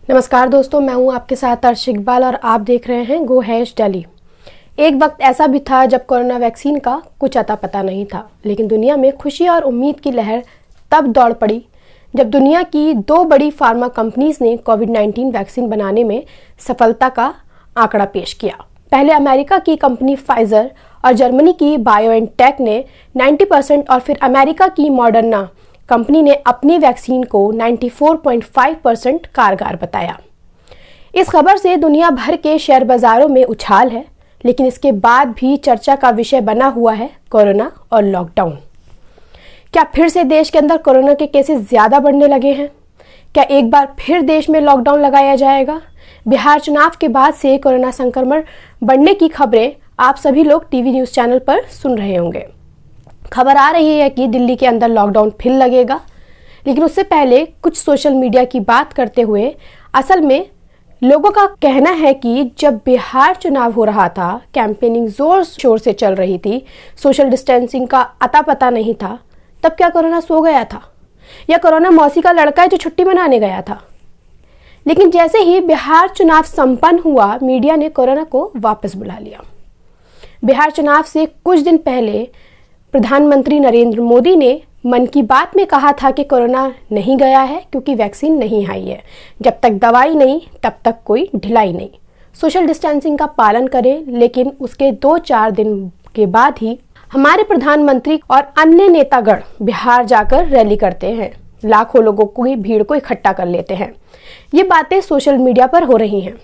नमस्कार दोस्तों, मैं हूं आपके साथ अर्श इकबाल और आप देख रहे हैं गो हैश दिल्ली। एक वक्त ऐसा भी था जब कोरोना वैक्सीन का कुछ अता पता नहीं था, लेकिन दुनिया में खुशी और उम्मीद की लहर तब दौड़ पड़ी जब दुनिया की दो बड़ी फार्मा कंपनीज ने कोविड-19 वैक्सीन बनाने में सफलता का आंकड़ा पेश किया। पहले अमेरिका की कंपनी फाइजर और जर्मनी की बायोएनटेक ने 90% और फिर अमेरिका की मॉडर्ना कंपनी ने अपनी वैक्सीन को 94.5% कारगर बताया। इस खबर से दुनिया भर के शेयर बाजारों में उछाल है, लेकिन इसके बाद भी चर्चा का विषय बना हुआ है कोरोना और लॉकडाउन। क्या फिर से देश के अंदर कोरोना के केसेस ज़्यादा बढ़ने लगे हैं? क्या एक बार फिर देश में लॉकडाउन लगाया जाएगा? बिहार चुनाव के बाद से कोरोना संक्रमण बढ़ने की खबरें आप सभी लोग टीवी न्यूज़ चैनल पर सुन रहे होंगे। खबर आ रही है कि दिल्ली के अंदर लॉकडाउन फिर लगेगा, लेकिन उससे पहले कुछ सोशल मीडिया की बात करते हुए असल में लोगों का कहना है कि जब बिहार चुनाव हो रहा था, कैंपेनिंग जोर शोर से चल रही थी, सोशल डिस्टेंसिंग का अता पता नहीं था, तब क्या कोरोना सो गया था या कोरोना मौसी का लड़का है जो छुट्टी मनाने गया था? लेकिन जैसे ही बिहार चुनाव संपन्न हुआ, मीडिया ने कोरोना को वापस बुला लिया। बिहार चुनाव से कुछ दिन पहले प्रधानमंत्री नरेंद्र मोदी ने मन की बात में कहा था कि कोरोना नहीं गया है क्योंकि वैक्सीन नहीं आई है। जब तक दवाई नहीं तब तक कोई ढिलाई नहीं, सोशल डिस्टेंसिंग का पालन करें। लेकिन उसके 2-4 दिन के बाद ही हमारे प्रधानमंत्री और अन्य नेतागण बिहार जाकर रैली करते हैं, लाखों लोगों की भीड़ को इकट्ठा कर लेते हैं। ये बातें सोशल मीडिया पर हो रही हैं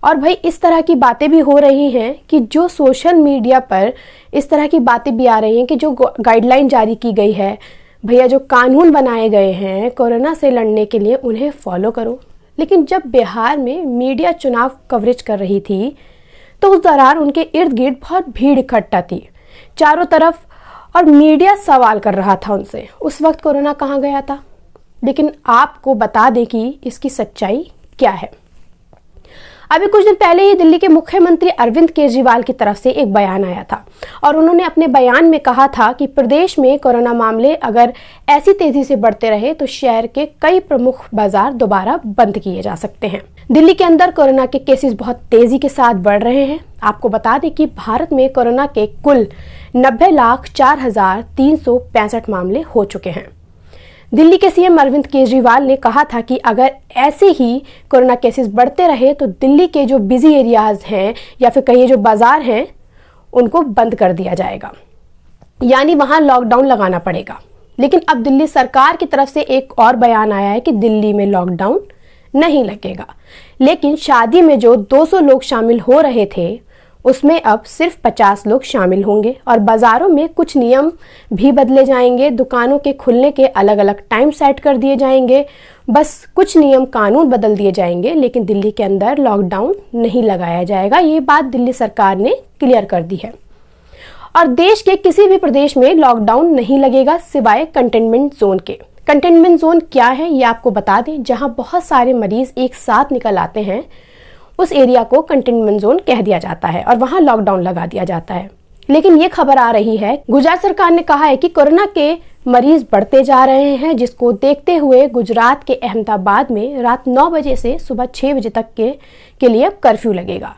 और भाई इस तरह की बातें भी हो रही हैं कि जो सोशल मीडिया पर इस तरह की बातें भी आ रही हैं कि जो गाइडलाइन जारी की गई है, भैया जो कानून बनाए गए हैं कोरोना से लड़ने के लिए, उन्हें फॉलो करो। लेकिन जब बिहार में मीडिया चुनाव कवरेज कर रही थी तो उस दौरान उनके इर्द गिर्द बहुत भीड़ इकट्ठा थी चारों तरफ, और मीडिया सवाल कर रहा था उनसे, उस वक्त कोरोना कहाँ गया था? लेकिन आपको बता दें कि इसकी सच्चाई क्या है। अभी कुछ दिन पहले ही दिल्ली के मुख्यमंत्री अरविंद केजरीवाल की तरफ से एक बयान आया था और उन्होंने अपने बयान में कहा था कि प्रदेश में कोरोना मामले अगर ऐसी तेजी से बढ़ते रहे तो शहर के कई प्रमुख बाजार दोबारा बंद किए जा सकते हैं। दिल्ली के अंदर कोरोना के केसेस बहुत तेजी के साथ बढ़ रहे हैं। आपको बता दें कि भारत में कोरोना के कुल 90,04,365 मामले हो चुके हैं। दिल्ली के सीएम अरविंद केजरीवाल ने कहा था कि अगर ऐसे ही कोरोना केसेस बढ़ते रहे तो दिल्ली के जो बिजी एरियाज हैं या फिर कहीं जो बाजार हैं उनको बंद कर दिया जाएगा, यानी वहां लॉकडाउन लगाना पड़ेगा। लेकिन अब दिल्ली सरकार की तरफ से एक और बयान आया है कि दिल्ली में लॉकडाउन नहीं लगेगा, लेकिन शादी में जो 200 लोग शामिल हो रहे थे उसमें अब सिर्फ 50 लोग शामिल होंगे और बाजारों में कुछ नियम भी बदले जाएंगे। दुकानों के खुलने के अलग अलग टाइम सेट कर दिए जाएंगे, बस कुछ नियम कानून बदल दिए जाएंगे, लेकिन दिल्ली के अंदर लॉकडाउन नहीं लगाया जाएगा। ये बात दिल्ली सरकार ने क्लियर कर दी है और देश के किसी भी प्रदेश में लॉकडाउन नहीं लगेगा सिवाय कंटेनमेंट जोन के। कंटेनमेंट जोन क्या है ये आपको बता दें, जहां बहुत सारे मरीज एक साथ निकल आते हैं उस एरिया को कंटेनमेंट जोन कह दिया जाता है और वहां लॉकडाउन लगा दिया जाता है। लेकिन ये खबर आ रही है, गुजरात सरकार ने कहा है कि कोरोना के मरीज बढ़ते जा रहे हैं, जिसको देखते हुए गुजरात के अहमदाबाद में रात 9 बजे से सुबह 6 बजे तक के लिए कर्फ्यू लगेगा।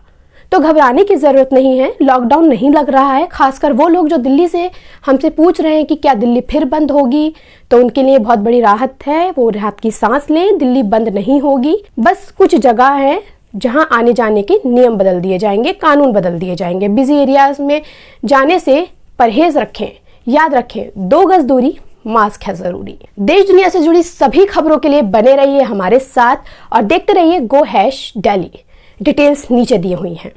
तो घबराने की जरूरत नहीं है, लॉकडाउन नहीं लग रहा है। खासकर वो लोग जो दिल्ली से हमसे पूछ रहे हैं कि क्या दिल्ली फिर बंद होगी, तो उनके लिए बहुत बड़ी राहत है, वो राहत की सांस लें। दिल्ली बंद नहीं होगी, बस कुछ जगह है जहां आने जाने के नियम बदल दिए जाएंगे, कानून बदल दिए जाएंगे। बिजी एरियाज में जाने से परहेज रखें, याद रखें 2 गज दूरी, मास्क है जरूरी। देश दुनिया से जुड़ी सभी खबरों के लिए बने रहिए हमारे साथ और देखते रहिए गो हैश दिल्ली। डिटेल्स नीचे दी हुई हैं।